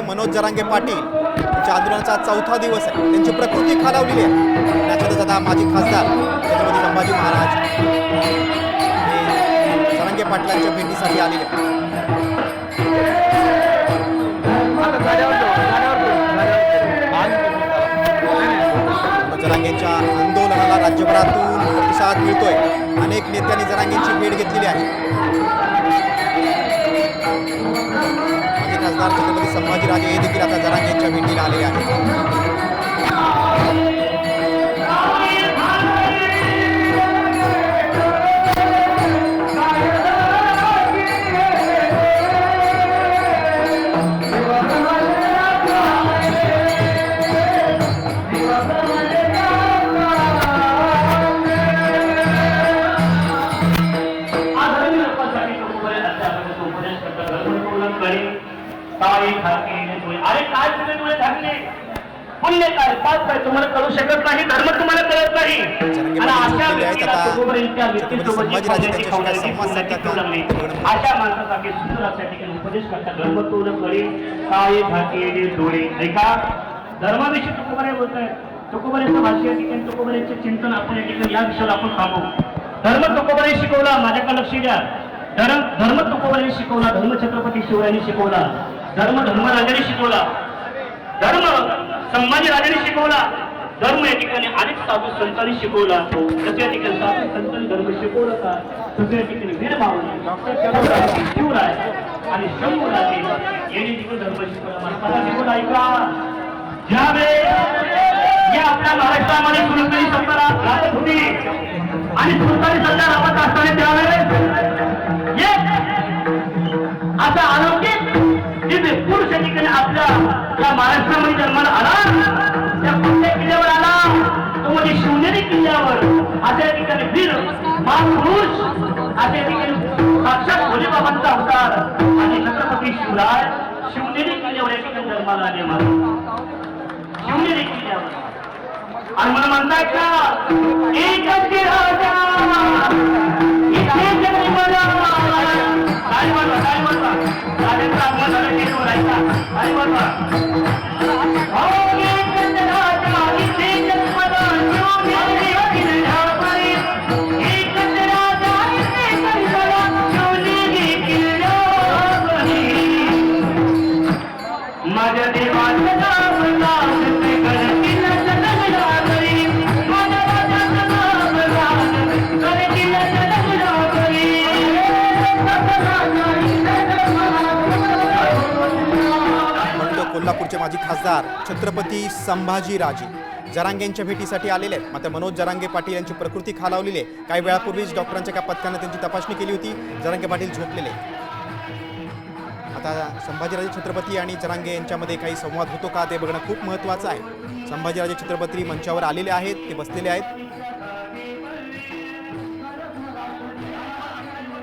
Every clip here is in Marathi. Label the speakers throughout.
Speaker 1: मनोज जरांगे पाटील यांच्या आंदोलनाचा चौथा दिवस आहे. त्यांची प्रकृती खालावलेली आहे. त्याच्यातच आता माजी खासदार छत्रपती संभाजी महाराज हे जरांगे पाटलांच्या भेटीसाठी आलेले आहेत. जरांगेंच्या आंदोलनाला राज्यभरातून प्रतिसाद मिळतोय. अनेक नेत्यांनी जरांगेंची भेट घेतलेली आहे. माजी खासदार छत्रपती संभाजीराजे हे देखील आता जरांगेंच्या भेटीला आलेले आहेत.
Speaker 2: अरे काय तुम्ही डोळे झाकले? पुण्य काय पाप काय तुम्हाला कळू शकत नाही, धर्म तुम्हाला कळत नाही. आणि अशा माणसासाठी सुंदर अशा ठिकाणी उपदेश करतात. धर्म तुला कळे काय झाकेले डोळे. ऐका, धर्माविषयी तुकोबारे बोलत आहे. तुकोबारेचं भाष्य या ठिकाणी, तुकोबारेचे चिंतन आपण या ठिकाणी या विषयाला आपण थांबू. धर्म तुकोबारे शिकवला, माझ्याकडे लक्ष द्या. धर्म तुकोबारे शिकवला, धर्म छत्रपती शिवरायांनी शिकवला, धर्म धर्मराजांनी शिकवला, धर्म संभाजीराजांनी शिकवला, धर्म या ठिकाणी अनेक साधू संतांनी शिकवला. तसे या ठिकाणी साधू संतांनी धर्म शिकवला का? तसे या ठिकाणी वीरभावनी शिवराय आणि शंभूराजे यांनी देखील धर्म शिकवला. मला शिकवला. ऐका, ज्यावेळेस या आपल्या महाराष्ट्रामध्ये सुलतानी सत्ता राहत होती आणि सुलतानी सत्ता राहत असताना त्यावेळेस आता अलौकिक जिथे पुरुष या ठिकाणी आपल्या या महाराष्ट्रामध्ये जन्माला आला, त्या कोणत्या किल्ल्यावर आला? तो म्हणजे शिवनेरी किल्ल्यावर. अशा ठिकाणी वीर महापुरुष, अशा ठिकाणी साक्षात भोलेबाबांचा अवतार आणि छत्रपती शिवराय शिवनेरी किल्ल्यावर या ठिकाणी जन्माला आले. मला शिवनेरी किल्ल्यावर. आणि मला म्हणतात का एकच राजा इथे जन्मला. काय म्हणता, काय म्हणता? राजांचा आत्मा झाला केशवर. ऐका, काय म्हणता? एकच राजा इथे जन्मला, शिवनेरी किल्ल्यावर. एकच राजा इथे जन्मला, शिवनेरी किल्ल्यावर. माझ्या देवाचं नाव लागते गडकिल्ला जगदागरी. माझ्या राजाचं नाव लागते गडकिल्ला जगदागरी.
Speaker 1: कोल्हापूरचे माजी खासदार छत्रपती संभाजीराजे जरांगेंच्या भेटीसाठी आलेले आहेत. मात्र मनोज जरांगे पाटील यांची प्रकृती खालावलेली आहे. काही वेळापूर्वीच डॉक्टरांच्या एका पथकाने त्यांची तपासणी केली होती. जरांगे पाटील झोपलेले. आता संभाजीराजे छत्रपती आणि जरांगे यांच्यामध्ये काही संवाद होतो का ते बघणं खूप महत्त्वाचं आहे. संभाजीराजे छत्रपती मंचावर आलेले आहेत, ते बसलेले आहेत.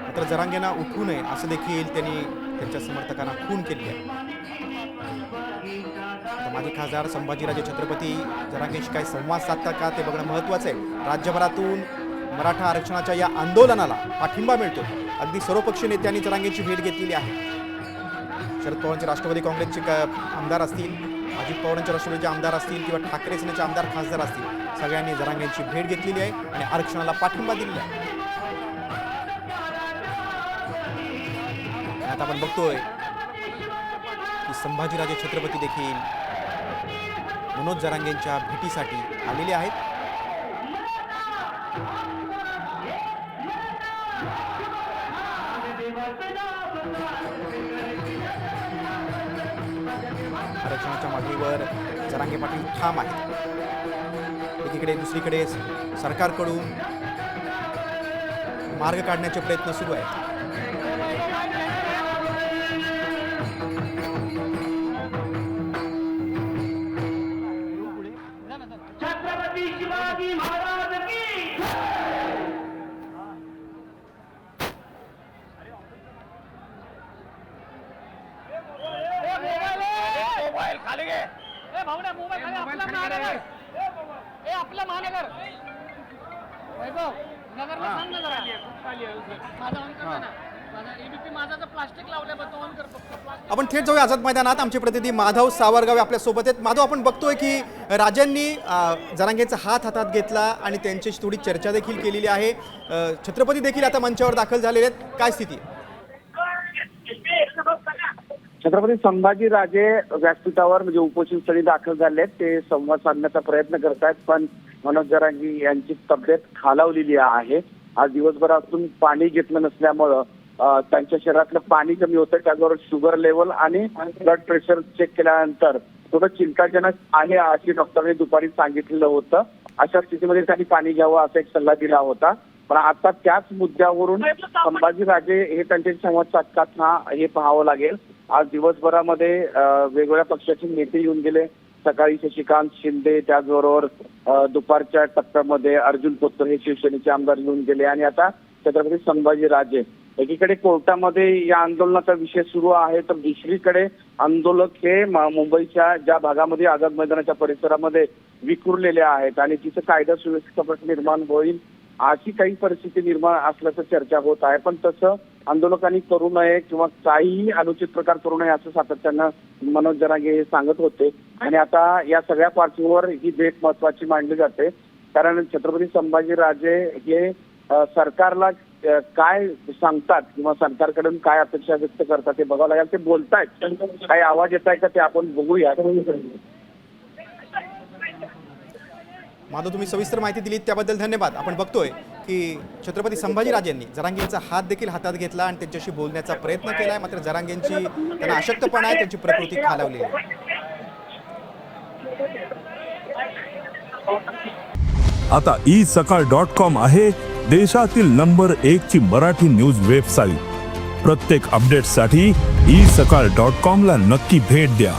Speaker 1: मात्र जरांगेंना उठू नये असं देखील त्यांनी त्यांच्या समर्थकांना खून केली आहे. माजी खासदार संभाजीराजे छत्रपती जरांगेंशी काही संवाद साधतात का ते बघणं महत्त्वाचं आहे. राज्यभरातून मराठा आरक्षणाच्या या आंदोलनाला पाठिंबा मिळतो. अगदी सर्वपक्षीय नेत्यांनी जरांगेंची भेट घेतलेली आहे. शरद पवारांचे राष्ट्रवादी काँग्रेसचे आमदार असतील, अजित पवारांच्या राष्ट्रवादीचे आमदार असतील किंवा ठाकरे सेनेचे आमदार खासदार असतील, सगळ्यांनी जरांगेंची भेट घेतलेली आहे आणि आरक्षणाला पाठिंबा दिलेला आहे. आता आपण बघतोय की संभाजीराजे छत्रपती देखील मनोज जरांगेंच्या भेटीसाठी आलेले आहेत. आरक्षणाच्या मागणीवर जरांगे पाटील ठाम आहेत. एकीकडे दुसरीकडे सरकारकडून मार्ग काढण्याचे प्रयत्न सुरू आहेत.
Speaker 2: छत्रपती शिवाजी महाराज की खाली घे. आपला महानगर वैभव नगरला सांग ना जरा. माझा ऑन कर ना.
Speaker 1: आपण थेट जाऊया आझाद मैदानात. आमचे प्रतिनिधी माधव सावरगावे आपल्यासोबत आहेत. माधव, आपण बघतोय की राजांनी जरांगेचा हात हातात घेतला आणि त्यांच्याशी थोडी चर्चा देखील केलेली आहे. छत्रपती देखील आता मंचावर दाखल झालेले आहेत. काय स्थिती?
Speaker 3: छत्रपती संभाजीराजे व्यासपीठावर म्हणजे उपोषणस्थळी दाखल झाले आहेत. ते संवाद साधण्याचा प्रयत्न करत आहेत, पण मनोज जरांगे यांची तब्येत खालावलेली आहे. आज दिवसभरातून पाणी घेतलं नसल्यामुळं त्यांच्या शरीरातलं पाणी कमी होतं, त्याचबरोबर शुगर लेवल आणि ब्लड प्रेशर चेक केल्यानंतर थोडं चिंताजनक आहे अशी डॉक्टरांनी दुपारी सांगितलेलं होतं. अशा स्थितीमध्ये त्यांनी पाणी घ्यावं असा एक सल्ला दिला होता. पण आता त्याच मुद्द्यावरून संभाजीराजे हे त्यांचे संवाद साधतात हे पाहावं लागेल. आज दिवसभरामध्ये वेगवेगळ्या पक्षाचे नेते येऊन गेले. सकाळी शशिकांत शिंदे, त्याचबरोबर दुपारच्या टप्प्यामध्ये अर्जुन खोतकर हे शिवसेनेचे आमदार येऊन गेले आणि आता छत्रपती संभाजीराजे. एकीकडे कोर्टामध्ये या आंदोलनाचा विषय सुरू आहे, तर दुसरीकडे आंदोलक हे मुंबईच्या ज्या भागामध्ये आझाद मैदानाच्या परिसरामध्ये विखुरलेले आहेत आणि तिथं कायदा सुव्यवस्थेचा प्रश्न निर्माण होईल अशी काही परिस्थिती निर्माण असल्याचं चर्चा होत आहे. पण तसं आंदोलकांनी करू नये किंवा काहीही अनुचित प्रकार करू नये असं सातत्यानं मनोज जरांगे हे सांगत होते. आणि आता या सगळ्या पार्श्वभूमीवर ही भेट महत्वाची मानली जाते, कारण छत्रपती संभाजीराजे हे सरकारला काय सांगतात किंवा सरकारकडून काय अपेक्षा व्यक्त करतात ते बघावं लागेल. ते बोलतायत, काही आवाज येत आहे का ते आपण बघूया.
Speaker 1: माधव, तुम्ही सविस्तर माहिती दिलीत त्याबद्दल धन्यवाद. आपण बघतोय की छत्रपती संभाजीराजेंनी जरांगेंचा हात देखील हातात घेतला आणि त्यांच्याशी बोलण्याचा प्रयत्न केलाय. मात्र जरांगेंची त्यांना अशक्तपणा आहे, त्यांची प्रकृती खालावली आहे.
Speaker 4: आता isakal.com आहे देशातील नंबर 1 ची मराठी न्यूज वेबसाईट. प्रत्येक अपडेटसाठी isakal.com ला नक्की भेट द्या.